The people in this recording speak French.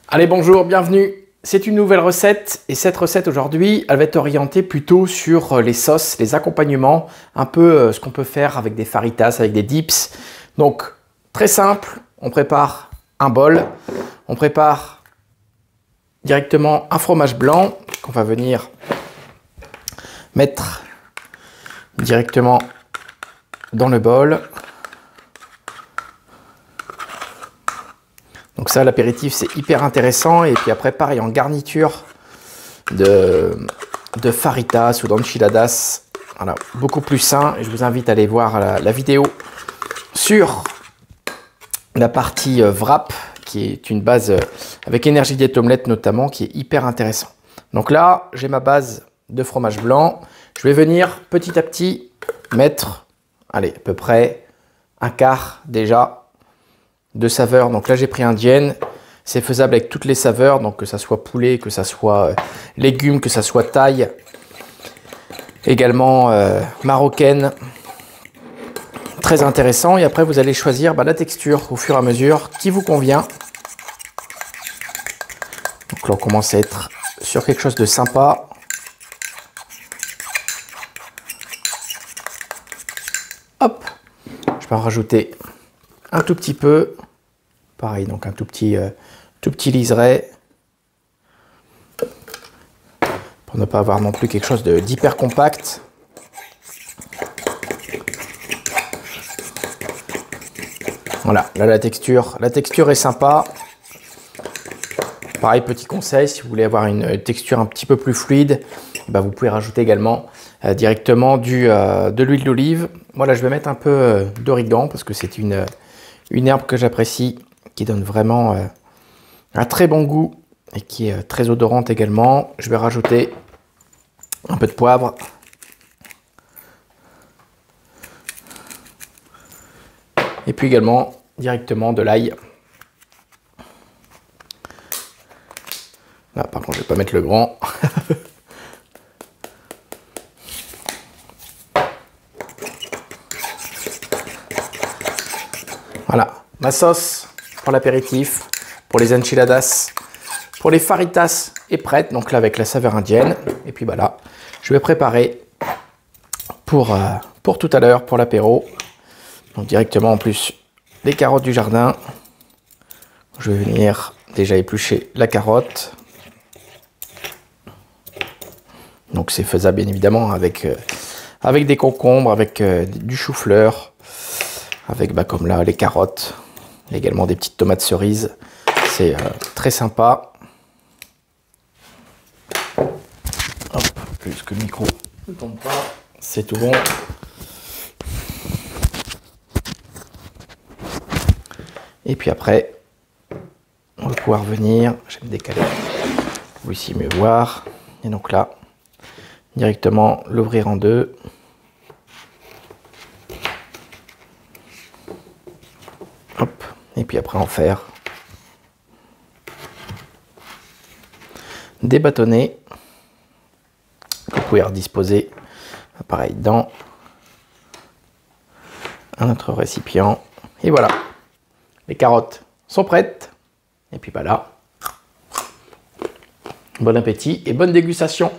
Allez, bonjour, bienvenue. C'est une nouvelle recette et cette recette aujourd'hui, elle va être orientée plutôt sur les sauces, les accompagnements, un peu ce qu'on peut faire avec des faritas, avec des dips. Donc, très simple, on prépare un bol, on prépare directement un fromage blanc qu'on va venir mettre directement dans le bol. Donc ça, l'apéritif, c'est hyper intéressant. Et puis après, pareil, en garniture de faritas ou d'enchiladas. Voilà, beaucoup plus sain. Et je vous invite à aller voir la vidéo sur la partie wrap, qui est une base avec énergie des omelettes notamment, qui est hyper intéressant. Donc là, j'ai ma base de fromage blanc. Je vais venir petit à petit mettre, allez, à peu près un quart déjà de saveurs. Donc là, j'ai pris indienne. C'est faisable avec toutes les saveurs, donc que ça soit poulet, que ça soit légumes, que ça soit thaï, également marocaine. Très intéressant. Et après, vous allez choisir la texture au fur et à mesure qui vous convient. Donc là, on commence à être sur quelque chose de sympa. Hop, je vais en rajouter un tout petit peu. Pareil, donc un tout petit liseré. Pour ne pas avoir non plus quelque chose d'hyper compact. Voilà, là la texture est sympa. Pareil, petit conseil, si vous voulez avoir une texture un petit peu plus fluide, vous pouvez rajouter également directement de l'huile d'olive. Moi là, je vais mettre un peu d'origan parce que c'est une herbe que j'apprécie, qui donne vraiment un très bon goût et qui est très odorante également. Je vais rajouter un peu de poivre. Et puis également directement de l'ail. Là par contre je ne vais pas mettre le grand. Voilà, ma sauce pour l'apéritif, pour les enchiladas, pour les faritas est prête. Donc là avec la saveur indienne. Et puis là, je vais préparer pour tout à l'heure, pour l'apéro. Donc directement en plus les carottes du jardin. Je vais venir déjà éplucher la carotte. Donc c'est faisable bien évidemment avec des concombres, avec du chou-fleur, avec comme là les carottes, également des petites tomates cerises. C'est très sympa. Hop, plus que le micro ne tombe pas, c'est tout bon. Et puis après, on va pouvoir venir, je vais me décaler, vous ici mieux voir. Et donc là, directement l'ouvrir en deux. Hop, et puis après en faire des bâtonnets que vous pouvez redisposer pareil dans un autre récipient. Et voilà, les carottes sont prêtes. Et puis là, bon appétit et bonne dégustation.